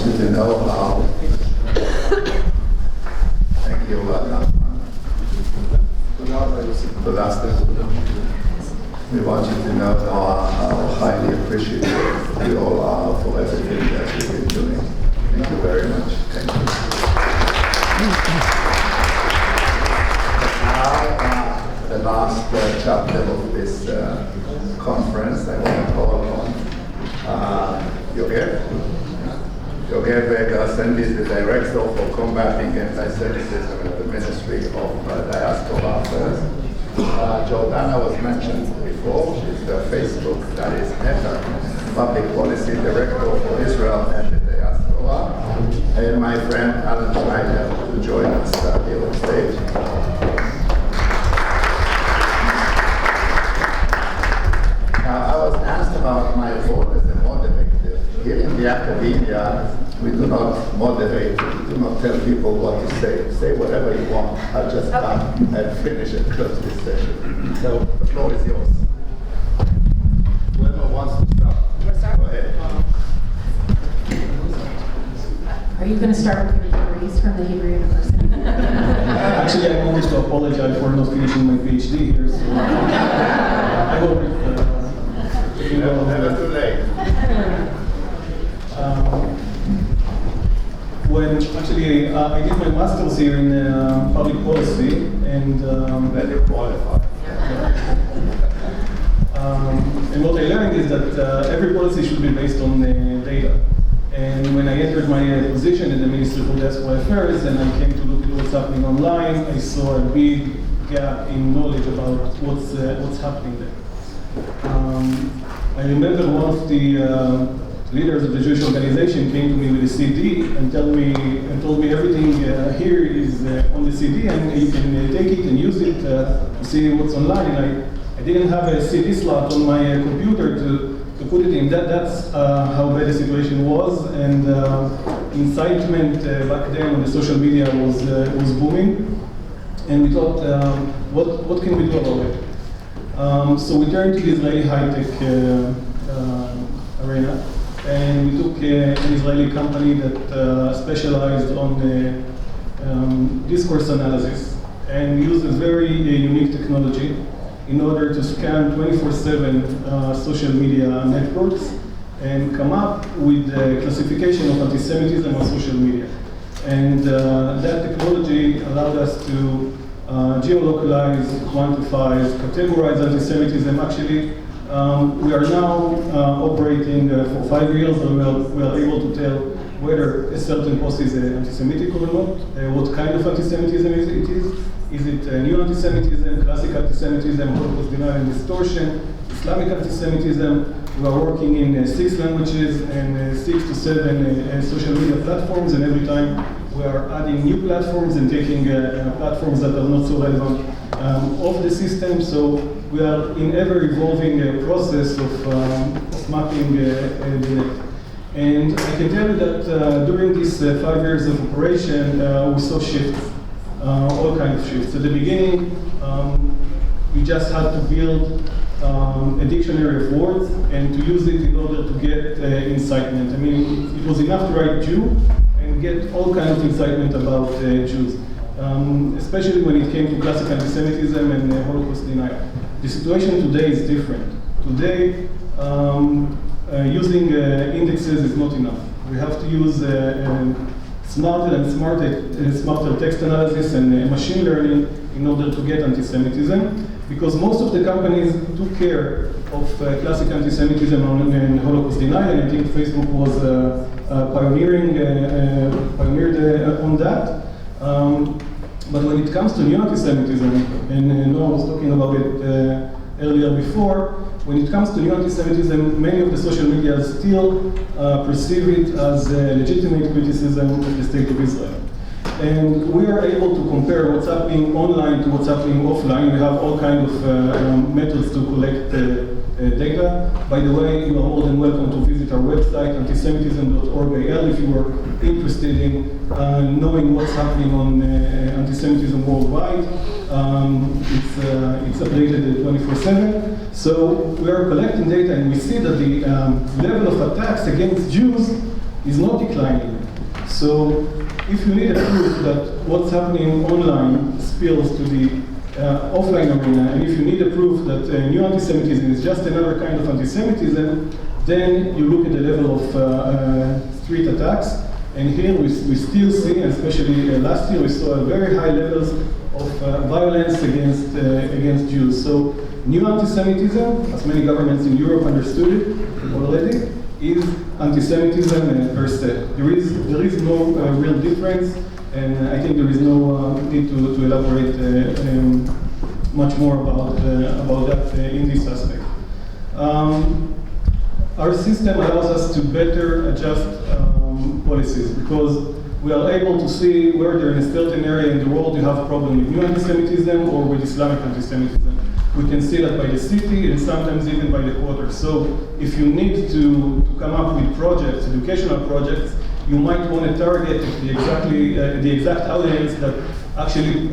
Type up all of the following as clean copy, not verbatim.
want you to know how. Thank you, Glassman. We want you to know how highly appreciative we all are for everything that you've been doing. Thank you very much. Thank you. Now, the last chapter of this conference, I want to call on Yogev Glassman is the Director for Combating Antisemitism at the Ministry of Diaspora Affairs. Jordana was mentioned before. She's the Facebook, that is Meta, Public Policy Director for Israel and the Diaspora. And my friend Alan Schneider to join us here on stage. I was asked about my role as a moderator. Here in the academia, we do not moderate, we do not tell people what to say. Say whatever you want. I'll just come and finish and close this session. So the floor is yours. Whoever wants to start. Go ahead. Are you going to start with your degrees from the Hebrew University? Actually, I wanted to apologize for not finishing my PhD here, so I hope it, Never too late. When actually I did my master's here in public policy, and Very qualified. and what I learned is that every policy should be based on data. And when I entered my position in the Ministry for Diaspora Affairs, and I came to look at what's happening online, I saw a big gap in knowledge about what's happening there. I remember one of the leaders of the Jewish organization came to me with a CD and told me everything here is on the CD, and you can take it and use it to see what's online. And I didn't have a CD slot on my computer to put it in. That's how bad the situation was, and incitement back then on the social media was booming. And we thought, what can we do about it? So we turned to the Israeli high-tech arena. And we took an Israeli company that specialized on discourse analysis, and we used a very unique technology in order to scan 24/7 social media networks and come up with a classification of antisemitism on social media. And that technology allowed us to geolocalize, quantify, categorize antisemitism. Actually, we are now operating for 5 years, and we are able to tell whether a certain post is anti-Semitic or not, what kind of anti-Semitism it is. Is it new anti-Semitism, classic anti-Semitism, Holocaust denial and distortion, Islamic anti-Semitism? We are working in 6 languages and 6 to 7 social media platforms, and every time we are adding new platforms and taking platforms that are not so relevant of the system. So we are in ever-evolving process of mapping the net. And I can tell you that during these 5 years of operation, we saw shifts, all kinds of shifts. At the beginning, we just had to build a dictionary of words and to use it in order to get incitement. I mean, it was enough to write Jew and get all kinds of incitement about Jews, especially when it came to classic anti-Semitism and Holocaust denial. The situation today is different. Today, using indexes is not enough. We have to use smarter text analysis and machine learning in order to get anti-Semitism, because most of the companies took care of classic anti-Semitism and Holocaust denial, and I think Facebook was pioneered on that. But when it comes to new anti-Semitism, and Noah was talking about it earlier before, when it comes to new anti-Semitism, many of the social media still perceive it as legitimate criticism of the state of Israel. And we are able to compare what's happening online to what's happening offline. We have all kinds of methods to collect data. By the way, you are more than welcome to visit our website, antisemitism.org.il, if you are interested in knowing what's happening on antisemitism worldwide. It's updated 24/7. So we are collecting data, and we see that the level of attacks against Jews is not declining. So if you need a proof that what's happening online spills to the offline arena, and if you need a proof that new anti-Semitism is just another kind of anti-Semitism, then you look at the level of street attacks. And here we still see, especially last year, we saw very high levels of violence against Jews. So new anti-Semitism, as many governments in Europe understood it already, is anti-Semitism per se. There is no real difference, and I think there is no need to elaborate much more about that in this aspect. Our system allows us to better adjust policies, because we are able to see whether in a certain area in the world you have a problem with new anti-Semitism or with Islamic anti-Semitism. We can see that by the city and sometimes even by the quarter. So if you need to come up with projects, educational projects, you might want to target the exact audience that actually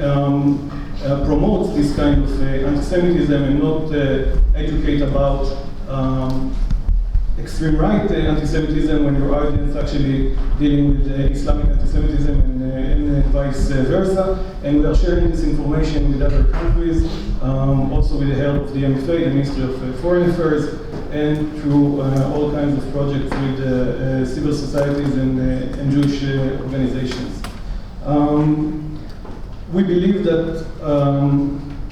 promotes this kind of anti-Semitism and not educate about extreme right anti-Semitism when your audience actually dealing with Islamic anti-Semitism and vice versa. And we are sharing this information with other countries, also with the help of the MFA, the Ministry of Foreign Affairs, and through all kinds of projects with civil societies and Jewish organizations. We believe that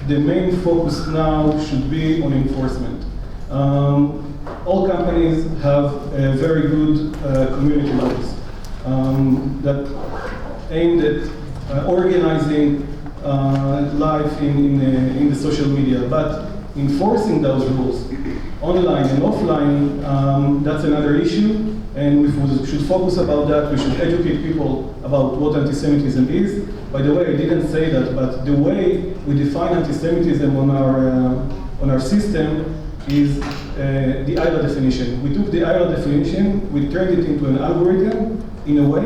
the main focus now should be on enforcement. All companies have very good community laws that aimed at organizing life in the social media, but enforcing those rules online and offline, that's another issue, and if we should focus about that, we should educate people about what anti-Semitism is. By the way, I didn't say that, but the way we define anti-Semitism on our system is the IRA definition. We took the IRA definition, we turned it into an algorithm in a way,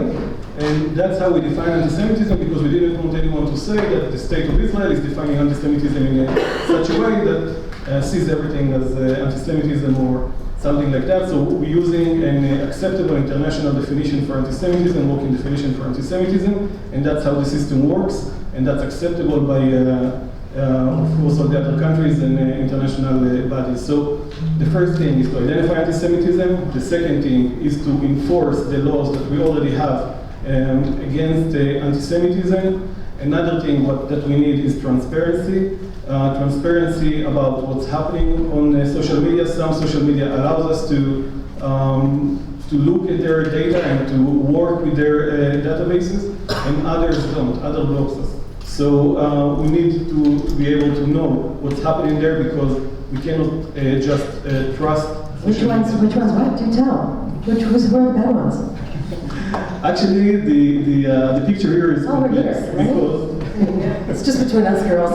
and that's how we define anti-Semitism, because we didn't want anyone to say that the state of Israel is defining anti-Semitism in such a way that sees everything as anti-Semitism or something like that. So we're using an acceptable international definition for anti-Semitism, working definition for anti-Semitism, and that's how the system works, and that's acceptable by of course, all the other countries and international bodies. So the first thing is to identify anti-Semitism. The second thing is to enforce the laws that we already have against anti-Semitism. Another thing that we need is transparency. Transparency about what's happening on social media. Some social media allows us to look at their data and to work with their databases, and others don't. Other blocks us. So we need to be able to know what's happening there, because we cannot just trust. Which ones what? Do tell. Who are the bad ones? Actually, the picture here is complex, because it's just between us girls.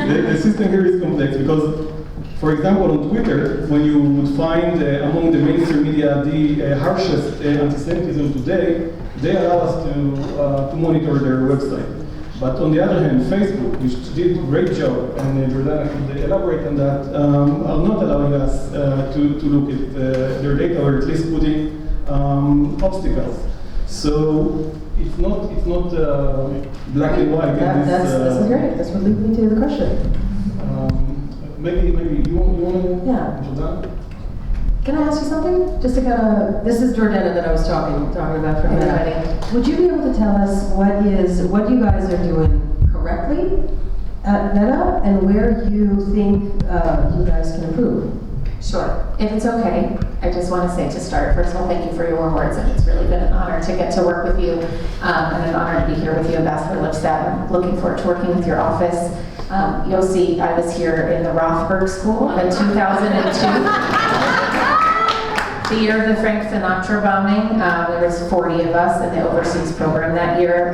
The system here is complex because, for example, on Twitter, when you would find among the mainstream media the harshest anti-Semitism today, they allow us to monitor their website. But on the other hand, Facebook, which did a great job, and Jordana could elaborate on that, are not allowing us to look at their data, or at least putting obstacles. So it's not black and white. That's great. That's what leads me to the question. Maybe you want to? Yeah. Jordana? Can I ask you something? Just to kind of, this is Jordana that I was talking about for a minute. Would you be able to tell us what you guys are doing correctly at Meta, and where you think you guys can improve? Sure. If it's okay, I just want to say to start, first of all, thank you for your warm words, and it's really been an honor to get to work with you, and an honor to be here with you, Ambassador Lipstadt. I'm looking forward to working with your office. You'll see, I was here in the Rothberg School in 2002. The year of the Frank Sinatra bombing. There was 40 of us in the overseas program that year,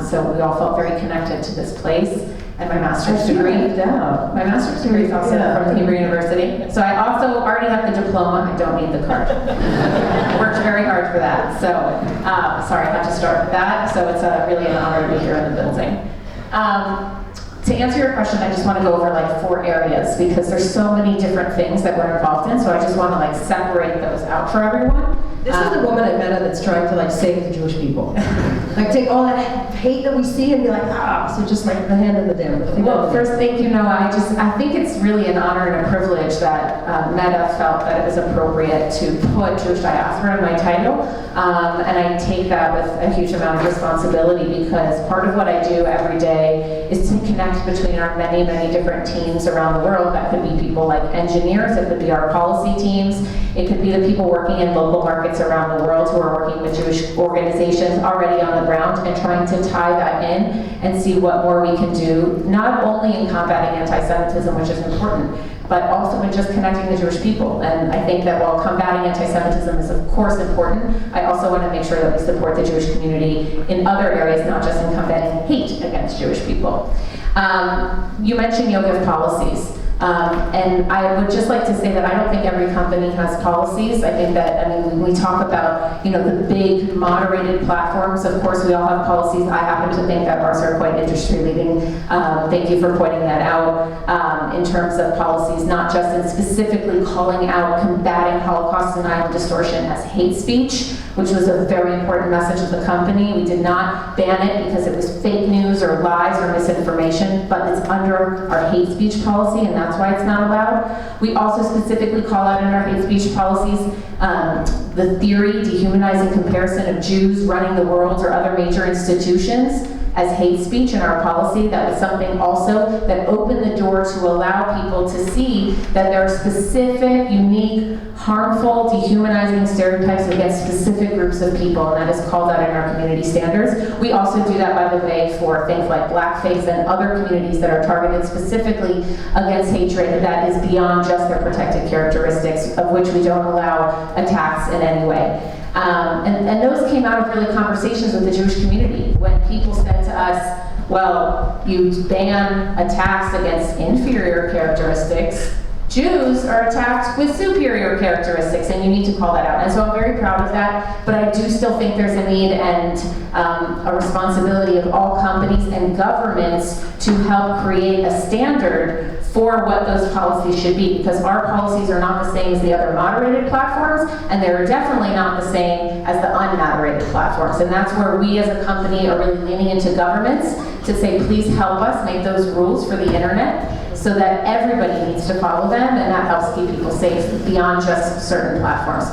so we all felt very connected to this place. And my master's degree. My master's degree is also from Hebrew University. So I also already have the diploma. I don't need the card. I worked very hard for that. So sorry, I had to start with that. So it's really an honor to be here in the building. To answer your question, I just want to go over like 4 areas, because there's so many different things that we're involved in. So I just want to like separate those out for everyone. This is the woman at Meta that's trying to like save the Jewish people. Like take all that hate that we see and be like, so just like the hand in the dam. Well, first, thank you, Noah. I think it's really an honor and a privilege that Meta felt that it was appropriate to put Jewish diaspora in my title. And I take that with a huge amount of responsibility because part of what I do every day is to connect between our many, many different teams around the world. That could be people like engineers, it could be our policy teams, it could be the people working in local markets around the world who are working with Jewish organizations already on the ground and trying to tie that in and see what more we can do, not only in combating anti-Semitism, which is important, but also in just connecting the Jewish people. And I think that while combating anti-Semitism is of course important, I also want to make sure that we support the Jewish community in other areas, not just in combating hate against Jewish people. You mentioned Yogiv policies. And I would just like to say that I don't think every company has policies. I think that, when we talk about, the big moderated platforms, of course we all have policies. I happen to think that ours are quite industry leading. Thank you for pointing that out in terms of policies, not just in specifically calling out combating Holocaust denial and distortion as hate speech, which was a very important message of the company. We did not ban it because it was fake news or lies or misinformation, but it's under our hate speech policy, and that's why it's not allowed. We also specifically call out in our hate speech policies the theory, dehumanizing comparison of Jews running the world or other major institutions as hate speech in our policy. That was something also that opened the door to allow people to see that there are specific, unique, harmful, dehumanizing stereotypes against specific groups of people, and that is called out in our community standards. We also do that, by the way, for things like blackface and other communities that are targeted specifically against hatred that is beyond just their protected characteristics, of which we don't allow attacks in any way. And those came out of really conversations with the Jewish community when people said to us, well, you ban attacks against inferior characteristics. Jews are attacked with superior characteristics, and you need to call that out. And so I'm very proud of that, but I do still think there's a need and a responsibility of all companies and governments to help create a standard for what those policies should be, because our policies are not the same as the other moderated platforms, and they're definitely not the same as the unmoderated platforms. And that's where we as a company are really leaning into governments to say, please help us make those rules for the internet so that everybody needs to follow them, and that helps keep people safe beyond just certain platforms.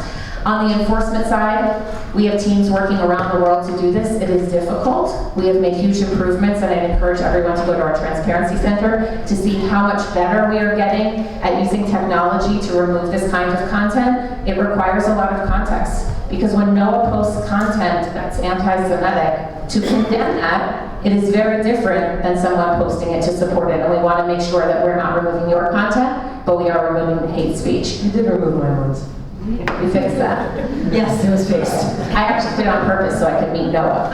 On the enforcement side, we have teams working around the world to do this. It is difficult. We have made huge improvements, and I'd encourage everyone to go to our Transparency Center to see how much better we are getting at using technology to remove this kind of content. It requires a lot of context, because when Noah posts content that's anti-Semitic, to condemn that, it is very different than someone posting it to support it. And we want to make sure that we're not removing your content, but we are removing the hate speech. You did remove mine once. We fixed that. Yes, it was fixed. I actually did it on purpose so I could meet Noah.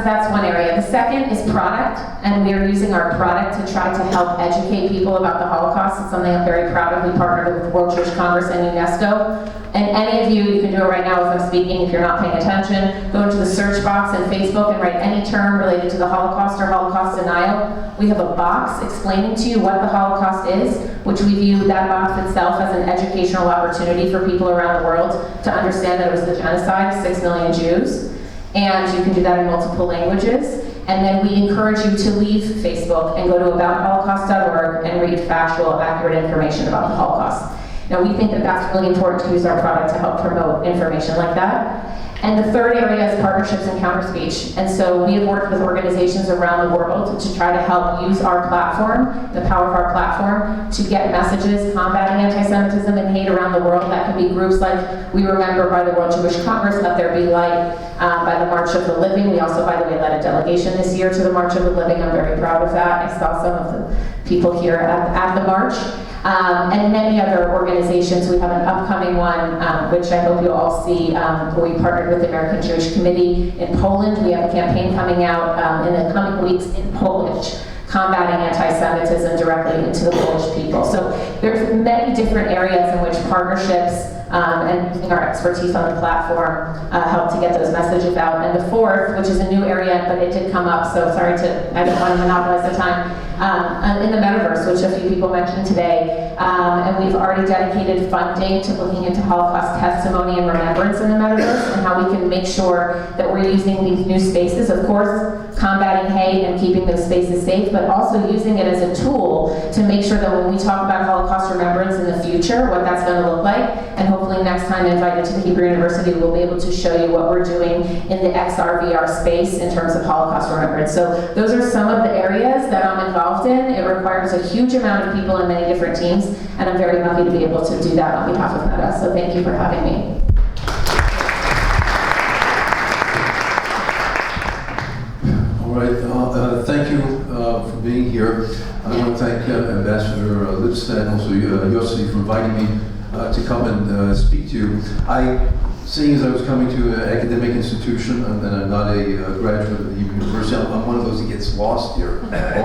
That's one area. The second is product, and we are using our product to try to help educate people about the Holocaust. It's something I'm very proud of. We partnered with World Jewish Congress and UNESCO. And any of you can do it right now as I'm speaking if you're not paying attention. Go into the search box in Facebook and write any term related to the Holocaust or Holocaust denial. We have a box explaining to you what the Holocaust is, which we view that box itself as an educational opportunity for people around the world to understand that it was the genocide of 6 million Jews. And you can do that in multiple languages. And then we encourage you to leave Facebook and go to aboutholocaust.org and read factual, accurate information about the Holocaust. Now, we think that that's really important to use our product to help promote information like that. And the third area is partnerships and counterspeech. And so we have worked with organizations around the world to try to help use our platform, the power of our platform, to get messages combating anti-Semitism and hate around the world. That can be groups like We Remember by the World Jewish Congress, Let There Be Light, by the March of the Living. We also, by the way, led a delegation this year to the March of the Living. I'm very proud of that. I saw some of the people here at the march. And many other organizations. We have an upcoming one, which I hope you'll all see, where we partnered with the American Jewish Committee in Poland. We have a campaign coming out in the coming weeks in Polish, combating anti-Semitism directly into the Polish people. So there's many different areas in which partnerships and using our expertise on the platform help to get those messages out. And the fourth, which is a new area, but it did come up, so sorry I don't want to monopolize the time, in the metaverse, which a few people mentioned today. And we've already dedicated funding to looking into Holocaust testimony and remembrance in the metaverse and how we can make sure that we're using these new spaces, of course, combating hate and keeping those spaces safe, but also using it as a tool to make sure that when we talk about Holocaust remembrance in the future, what that's going to look like, and hopefully next time invited to the Hebrew University, we'll be able to show you what we're doing in the XR, VR space in terms of Holocaust remembrance. So those are some of the areas that I'm involved in. It requires a huge amount of people in many different teams, and I'm very lucky to be able to do that on behalf of Meta. So thank you for having me. All right, thank you for being here. I want to thank Ambassador Lipstadt and also Yossi for inviting me to come and speak to you. Seeing as I was coming to an academic institution and I'm not a graduate of the Hebrew University, I'm one of those that gets lost here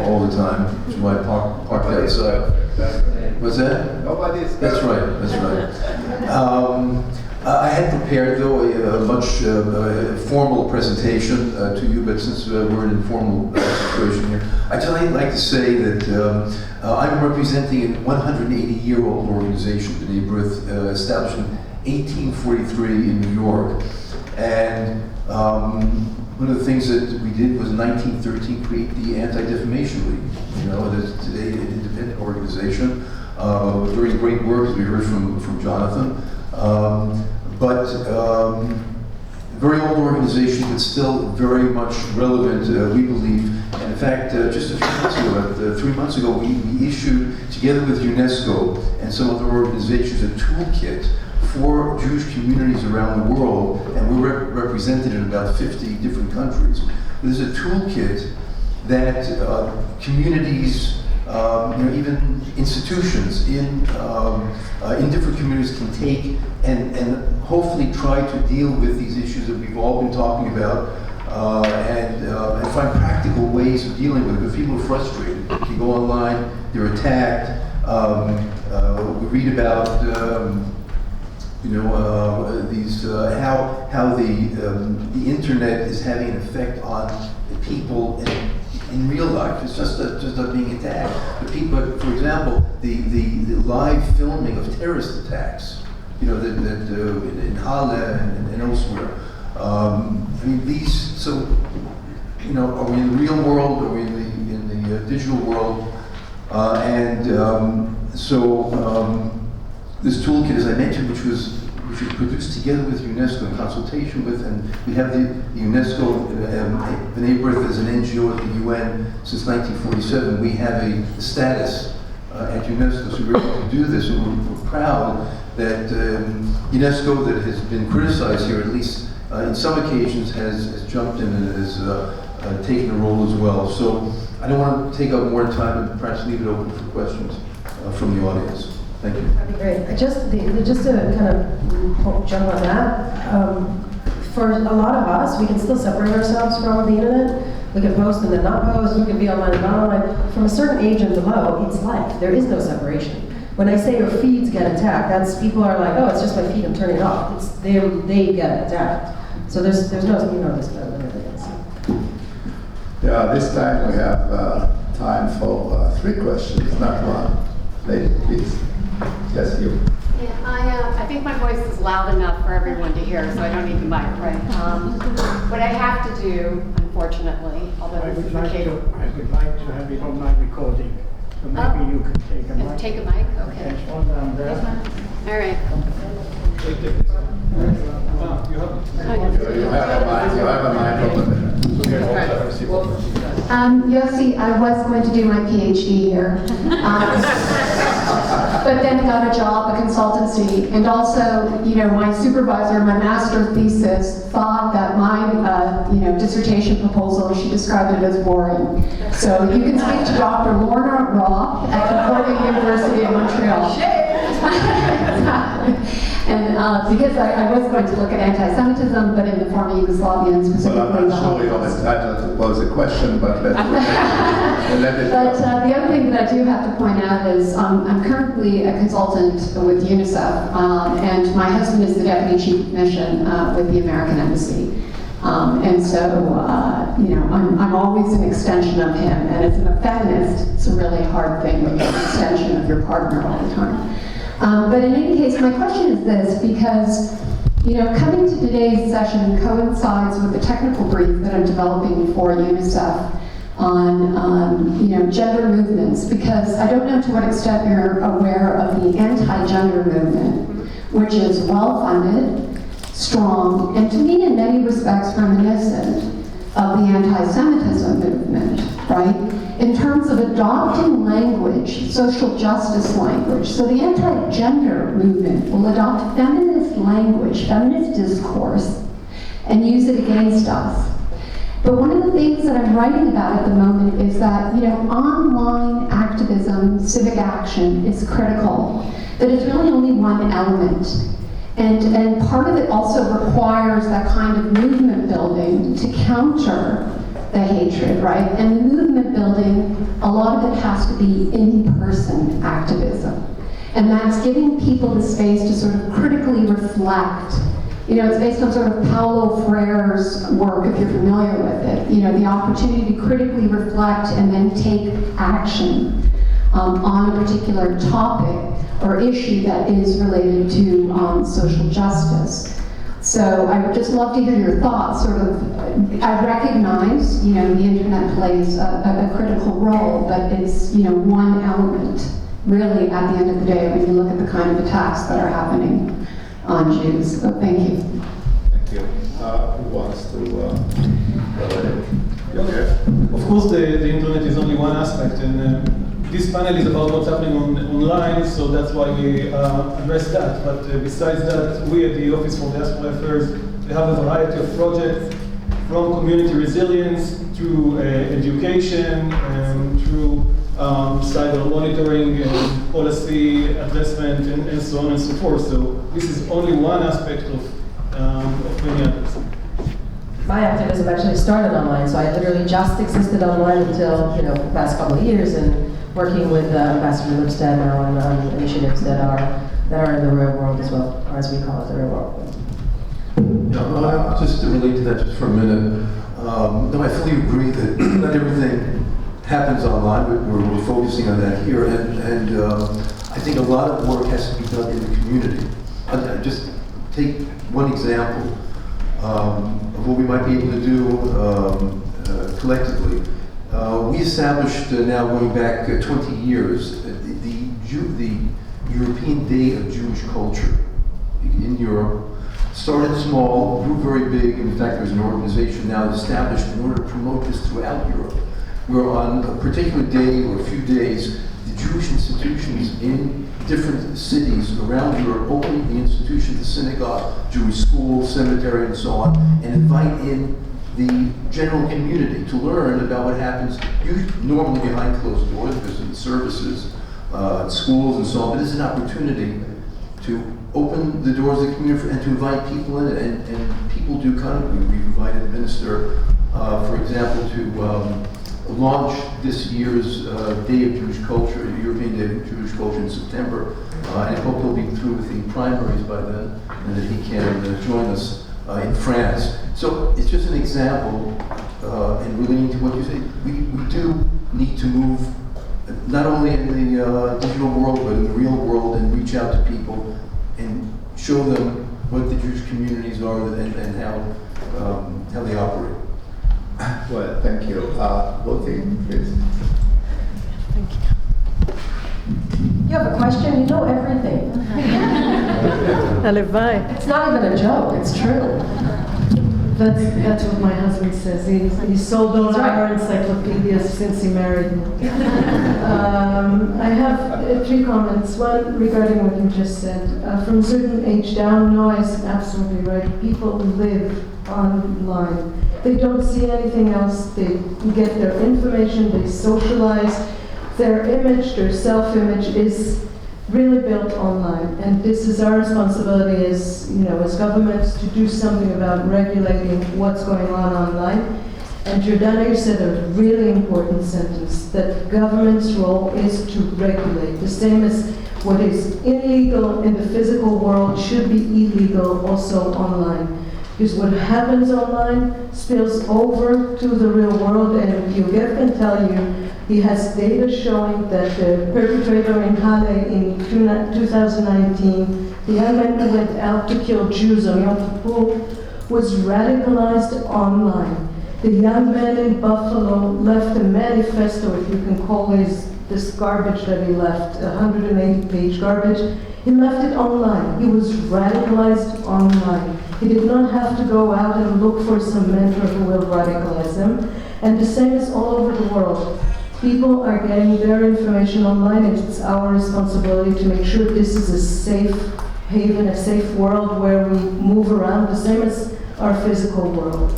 all the time, which is why I parked outside. What's that? Nobody's. That's right, that's right. I had prepared, though, a much formal presentation to you, but since we're in an informal situation here, I'd just like to say that I'm representing a 180-year-old organization, B'nai B'rith, established in 1843 in New York. And one of the things that we did was in 1913 create the Anti-Defamation League. You know, it is today an independent organization, doing great work, as we heard from Jonathan. Very old organization, but still very much relevant, we believe. And in fact, just a few months ago, 3 months ago, we issued, together with UNESCO and some other organizations, a toolkit for Jewish communities around the world, and we're represented in about 50 different countries. There's a toolkit that communities, even institutions in different communities can take and hopefully try to deal with these issues that we've all been talking about and find practical ways of dealing with it. Because people are frustrated. They go online, they're attacked. We read about how the internet is having an effect on the people in real life. It's just not being attacked. But for example, the live filming of terrorist attacks, that in Halle and elsewhere. Are we in the real world? Are we in the digital world? This toolkit, as I mentioned, which was produced together with UNESCO in consultation with, and we have the UNESCO, B'nai B'rith as an NGO at the UN since 1947. We have a status at UNESCO, so we're able to do this, and we're proud that UNESCO, that has been criticized here, at least in some occasions, has jumped in and has taken a role as well. So I don't want to take up more time and perhaps leave it open for questions from the audience. Thank you. That'd be great. Just to kind of jump on that, for a lot of us, we can still separate ourselves from the internet. We can post and then not post. We can be online and not online. From a certain age and below, it's life. There is no separation. When I say your feeds get attacked, that's people are like, oh, it's just my feed. I'm turning it off. It's they get attacked. So there's no this kind of evidence. Yeah, this time we have time for 3 questions, not one. Lady, please. Yes, you. Yeah, I think my voice is loud enough for everyone to hear, so I don't need the mic, right? What I have to do, unfortunately, although I this would is like the case. to have it on my recording, so maybe you can take a mic. Take a mic? Okay. There's one down there. All right. You have a mic over there. Yossi, I was going to do my PhD here, but then got a job, a consultancy, and also, my supervisor, my master thesis, thought that my, dissertation proposal, she described it as boring. So you can speak to Dr. Lorna Roth at Concordia University of Montreal. And because I was going to look at anti-Semitism, but in the former Yugoslavia, and Well, specifically I'm the not sure you're Holocaust. entitled to pose a question, but let's let it But go. the other thing that I do have to point out is I'm currently a consultant with UNICEF, and my husband is the deputy chief of mission with the American Embassy. And so, I'm always an extension of him, and as a feminist, it's a really hard thing when you're an extension of your partner all the time. But in any case, my question is this, because coming to today's session coincides with the technical brief that I'm developing for UNICEF on, gender movements, because I don't know to what extent you're aware of the anti-gender movement, which is well-funded, strong, and to me in many respects reminiscent of the anti-Semitism movement, right? In terms of adopting language, social justice language. So the anti-gender movement will adopt feminist language, feminist discourse, and use it against us. But one of the things that I'm writing about at the moment is that, online activism, civic action is critical, but it's really only one element. And part of it also requires that kind of movement building to counter the hatred, right? And the movement building, a lot of it has to be in-person activism. And that's giving people the space to sort of critically reflect. It's based on sort of Paulo Freire's work, if you're familiar with it. The opportunity to critically reflect and then take action on a particular topic or issue that is related to social justice. So I would just love to hear your thoughts. I recognize, the internet plays a critical role, but it's, one element, really, at the end of the day, when you look at the kind of attacks that are happening on Jews. So thank you. Thank you. Who wants to go ahead? Okay. Of course, the internet is only one aspect, and this panel is about what's happening online, so that's why we address that. But besides that, we at the Office for Diaspora Affairs, we have a variety of projects, from community resilience to education and through cyber monitoring and policy addressment and so on and so forth. So this is only one aspect of many others. My activism actually started online, so I literally just existed online until the past couple of years, and working with Ambassador Lipstadt now on initiatives that are in the real world as well, or as we call it, the real world. Just to relate to that just for a minute, no, I fully agree that not everything happens online, but we're focusing on that here, and I think a lot of work has to be done in the community. Just take one example of what we might be able to do collectively. We established, now going back 20 years, the European Day of Jewish Culture in Europe. Started small, grew very big. In fact, there's an organization now established in order to promote this throughout Europe, where on a particular day or a few days, the Jewish institutions in different cities around Europe open the institution, the synagogue, Jewish school, cemetery, and so on, and invite in the general community to learn about what happens, usually normally behind closed doors because of the services, schools and so on, but it's an opportunity to open the doors of the community and to invite people in, and people do come. We've invited the minister, for example, to launch this year's Day of Jewish Culture, European Day of Jewish Culture in September, and I hope he'll be through with the primaries by then, and that he can join us in France. So it's just an example, and relating to what you say, we do need to move, not only in the digital world, but in the real world, and reach out to people and show them what the Jewish communities are and how they operate. Well, thank you. Voting, please. You have a question? You know everything. It's not even a joke. It's true. That's what my husband says. He sold all our encyclopedias since he married me. I have 3 comments. One regarding what you just said. From a certain age down, Noah is absolutely right. People live online. They don't see anything else. They get their information. They socialize. Their image, their self-image is really built online. And this is our responsibility as, as governments to do something about regulating what's going on online. And Giordano, you said a really important sentence, that government's role is to regulate. The same as what is illegal in the physical world should be illegal also online. Because what happens online spills over to the real world, and Yogev can tell you, he has data showing that the perpetrator in Halle in 2019, the young man who went out to kill Jews on Yom Kippur, was radicalized online. The young man in Buffalo left a manifesto, if you can call this garbage that he left, 180-page garbage. He left it online. He was radicalized online. He did not have to go out and look for some mentor who will radicalize him. And the same is all over the world. People are getting their information online, and it's our responsibility to make sure this is a safe haven, a safe world where we move around, the same as our physical world.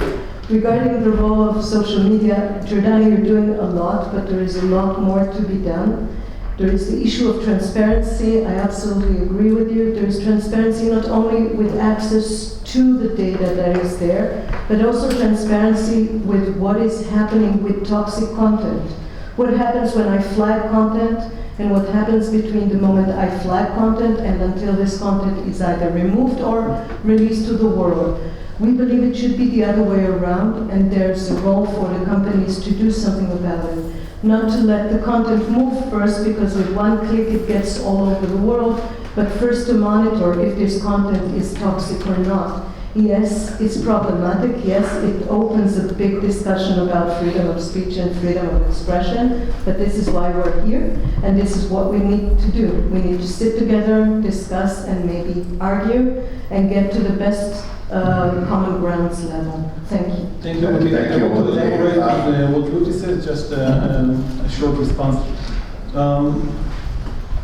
Regarding the role of social media, Giordano, you're doing a lot, but there is a lot more to be done. There is the issue of transparency. I absolutely agree with you. There is transparency not only with access to the data that is there, but also transparency with what is happening with toxic content. What happens when I flag content, and what happens between the moment I flag content and until this content is either removed or released to the world. We believe it should be the other way around, and there's a role for the companies to do something about it. Not to let the content move first, because with one click it gets all over the world, but first to monitor if this content is toxic or not. Yes, it's problematic. Yes, it opens a big discussion about freedom of speech and freedom of expression, but this is why we're here, and this is what we need to do. We need to sit together, discuss, and maybe argue, and get to the best common grounds level. Thank you. Thank you. I want to elaborate on what Rudy said, just a short response.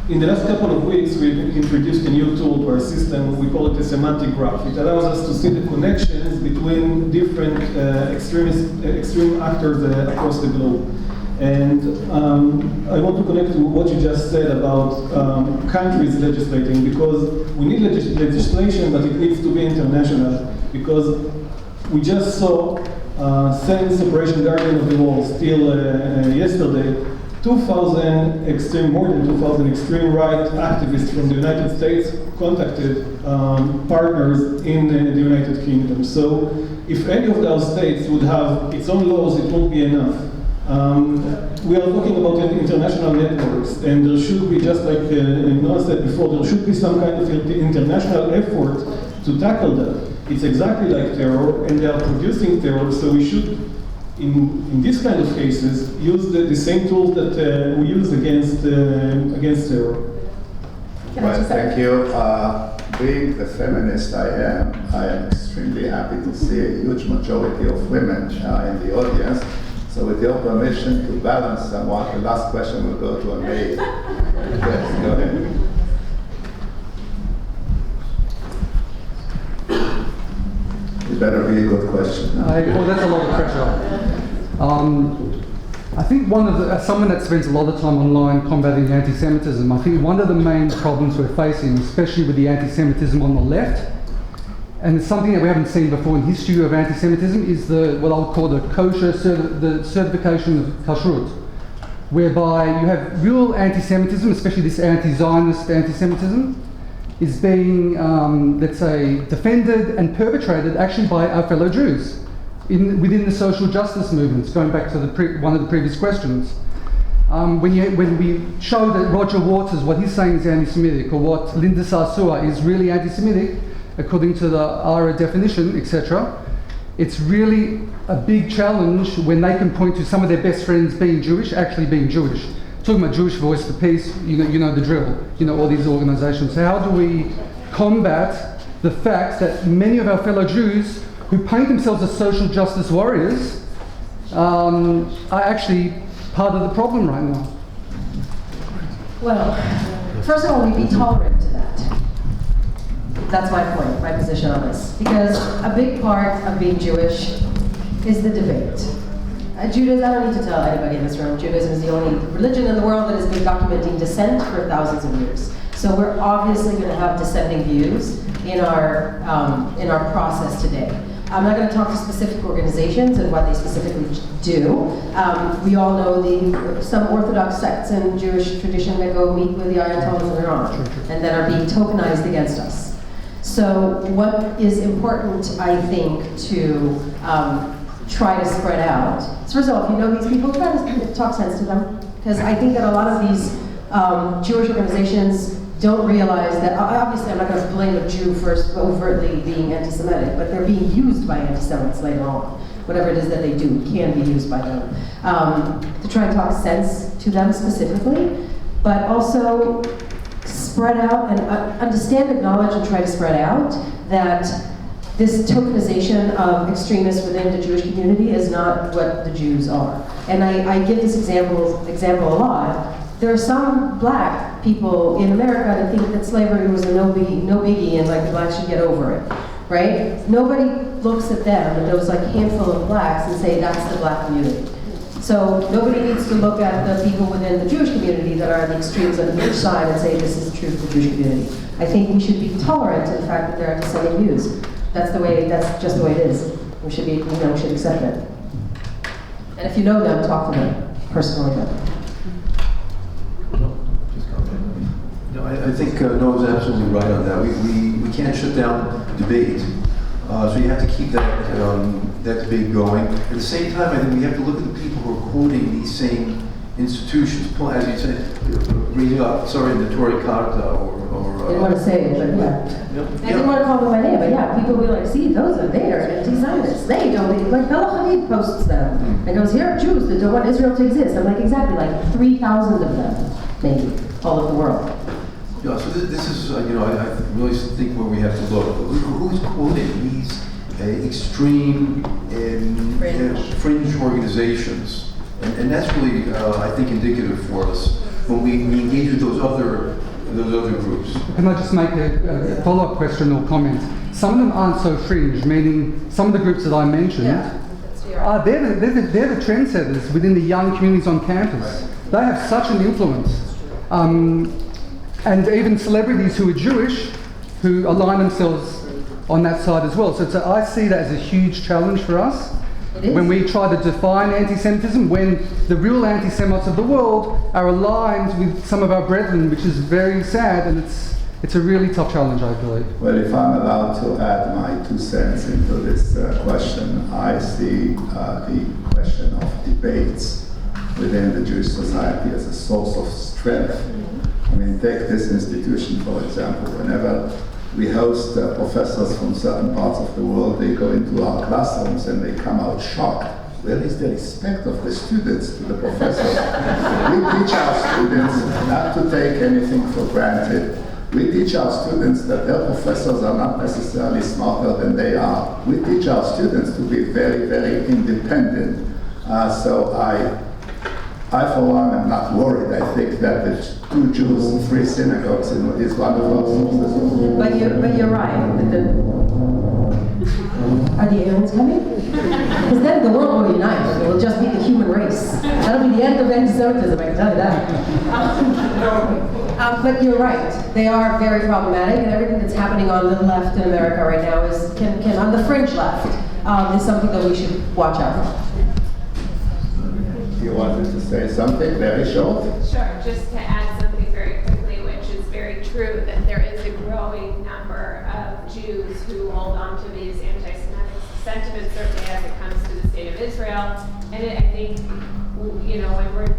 In the last couple of weeks, we introduced a new tool to our system. We call it a semantic graph. It allows us to see the connections between different extreme actors across the globe. And I want to connect to what you just said about countries legislating, because we need legislation, but it needs to be international, because we just saw, since Operation Guardian of the Wall, still yesterday, more than 2,000 extreme right activists from the United States contacted partners in the United Kingdom. So if any of those states would have its own laws, it won't be enough. We are talking about international networks, and there should be, just like Noah said before, there should be some kind of international effort to tackle that. It's exactly like terror, and they are producing terror, so we should, in these kind of cases, use the same tools that we use against terror. Well, thank you. Being the feminist I am extremely happy to see a huge majority of women in the audience. So with your permission to balance somewhat, the last question will go to a maid. Yes, go ahead. It better be a good question. Well, that's a lot of pressure. I think someone that spends a lot of time online combating anti-Semitism, I think one of the main problems we're facing, especially with the anti-Semitism on the left, and it's something that we haven't seen before in history of anti-Semitism, is what I would call the the certification of kashrut, whereby you have real anti-Semitism, especially this anti-Zionist anti-Semitism, is being, let's say, defended and perpetrated actually by our fellow Jews within the social justice movements, going back to one of the previous questions. When we show that Roger Waters, what he's saying is anti-Semitic, or what Linda Sarsour is really anti-Semitic, according to the ARA definition, etc., it's really a big challenge when they can point to some of their best friends being Jewish, actually being Jewish. Talking about Jewish Voice for Peace, you know the drill, all these organizations. So how do we combat the fact that many of our fellow Jews who paint themselves as social justice warriors are actually part of the problem right now? Well, first of all, we'd be tolerant to that. That's my point, my position on this. Because a big part of being Jewish is the debate. Judaism, I don't need to tell anybody in this room, Judaism is the only religion in the world that has been documenting dissent for thousands of years. So we're obviously going to have dissenting views in our process today. I'm not going to talk to specific organizations and what they specifically do. We all know some Orthodox sects in Jewish tradition that go meet with the Ayatollahs in Iran and that are being tokenized against us. So what is important, I think, to try to spread out is, first of all, if you know these people, try to talk sense to them. Because I think that a lot of these Jewish organizations don't realize that, obviously I'm not going to blame a Jew for overtly being anti-Semitic, but they're being used by anti-Semites later on. Whatever it is that they do can be used by them. To try and talk sense to them specifically, but also spread out and understand, acknowledge, and try to spread out that this tokenization of extremists within the Jewish community is not what the Jews are. And I give this example a lot. There are some black people in America that think that slavery was a no biggie, and like the blacks should get over it, right? Nobody looks at them and those like handful of blacks and say that's the black community. So nobody needs to look at the people within the Jewish community that are on the extremes on each side and say this is true for the Jewish community. I think we should be tolerant to the fact that there are dissenting views. That's just the way it is. We should we should accept it. And if you know them, talk to them personally. No, I think Noah's absolutely right on that. We can't shut down debate, so you have to keep that debate going. At the same time, I think we have to look at the people who are quoting these same institutions. As you said, reading up, the Torah Carta or I didn't want to say it, but yeah. I didn't want to call them by name, but yeah, people will be like, see, those are there, anti-Zionists. They don't, like Bella Hadid posts them and goes, here are Jews that don't want Israel to exist. I'm like, exactly, like 3,000 of them, maybe, all over the world. Yeah, so this is, I really think where we have to look. Who's quoting these extreme fringe organizations? And that's really, I think, indicative for us when we engage with those other groups. Can I just make a follow-up question or comment? Some of them aren't so fringe, meaning some of the groups that I mentioned, they're the trendsetters within the young communities on campus. They have such an influence. And even celebrities who are Jewish, who align themselves on that side as well. So I see that as a huge challenge for us when we try to define anti-Semitism, when the real anti-Semites of the world are aligned with some of our brethren, which is very sad, and it's a really tough challenge, I believe. Well, if I'm allowed to add my 2 cents into this question, I see the question of debates within the Jewish society as a source of strength. I mean, take this institution, for example. Whenever we host professors from certain parts of the world, they go into our classrooms and they come out shocked. Where is the respect of the students to the professor? We teach our students not to take anything for granted. We teach our students that their professors are not necessarily smarter than they are. We teach our students to be very, very independent. So I, for one, am not worried. I think that the 2 Jews and 3 synagogues is one of those sources. But you're right. Are the aliens coming? Because then the world will unite. It will just be the human race. That'll be the end of anti-Semitism, I can tell you that. But you're right. They are very problematic, and everything that's happening on the left in America right now can on the fringe left, is something that we should watch out for. You wanted to say something very short? Sure, just to add something very quickly, which is very true, that there is a growing number of Jews who hold on to these anti-Semitic sentiments, certainly as it comes to the state of Israel. And I think, when we're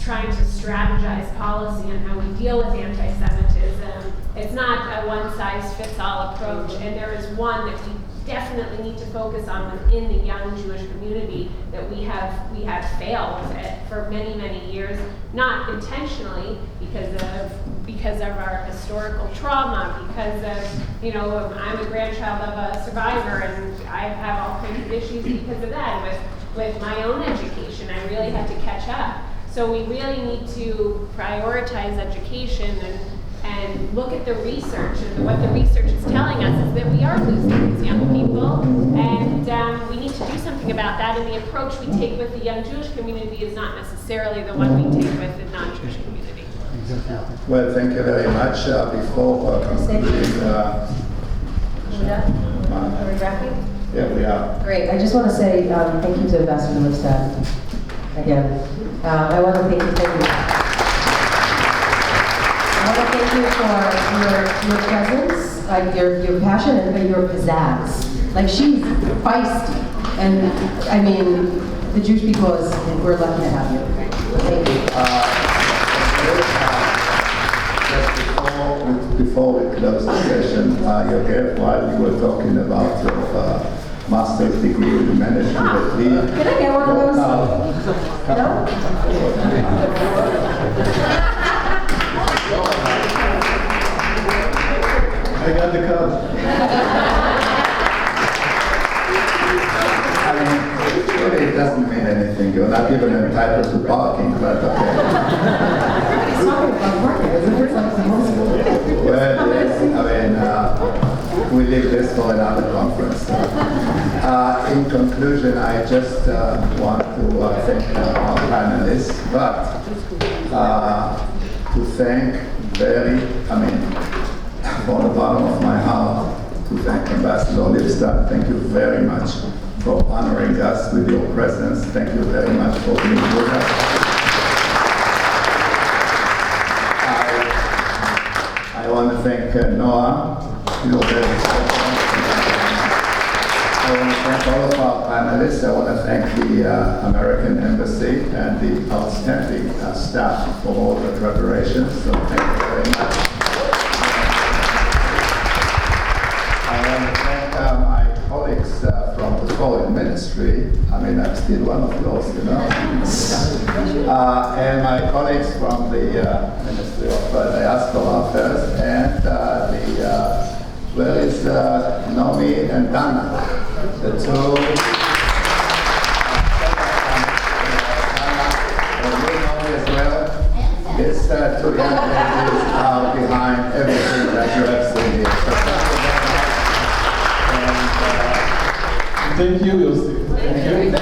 trying to strategize policy on how we deal with anti-Semitism, it's not a one-size-fits-all approach, and there is one that we definitely need to focus on within the young Jewish community that we have failed at for many, many years, not intentionally because of our historical trauma, because of I'm a grandchild of a survivor and I have all kinds of issues because of that. With my own education, I really had to catch up. So we really need to prioritize education and look at the research, and what the research is telling us is that we are losing these young people, and we need to do something about that, and the approach we take with the young Jewish community is not necessarily the one we take with the non-Jewish community. Well, thank you very much. Before concluding, Are we wrapping? yeah, we are. Great. I just want to say thank you to Ambassador Lipstadt again. I want to thank you. I want to thank you for your presence, like your passion and your pizzazz. Like, she's feisty, and I mean, the Jewish people we're lucky to have you. Thank you. Just before we close the session, Yogev, while you were talking about your master's degree, you managed to retrieve. Can I get one of those? No? I got the cup. I mean, really, it doesn't mean anything. You're not even entitled to parking, but okay. Everybody's talking about parking, isn't it? It's like the most Well, yes, I mean, we leave this for another conference. In conclusion, I just want to thank our panelists, but to thank from the bottom of my heart, to thank Ambassador Lipstadt. Thank you very much for honoring us with your presence. Thank you very much for being with us. I want to thank Noah. You're very special. I want to thank all of our panelists. I want to thank the American Embassy and the outstanding staff for all the preparations. So thank you very much. I want to thank my colleagues from the Foreign Ministry. I mean, I'm still one of those, you know. And my colleagues from the Ministry of Diaspora Affairs and where is Nomi and Dana? The two. As well. These two young ladies are behind everything that you have seen here. So thank you very much. Thank you, Yossi. Thank you.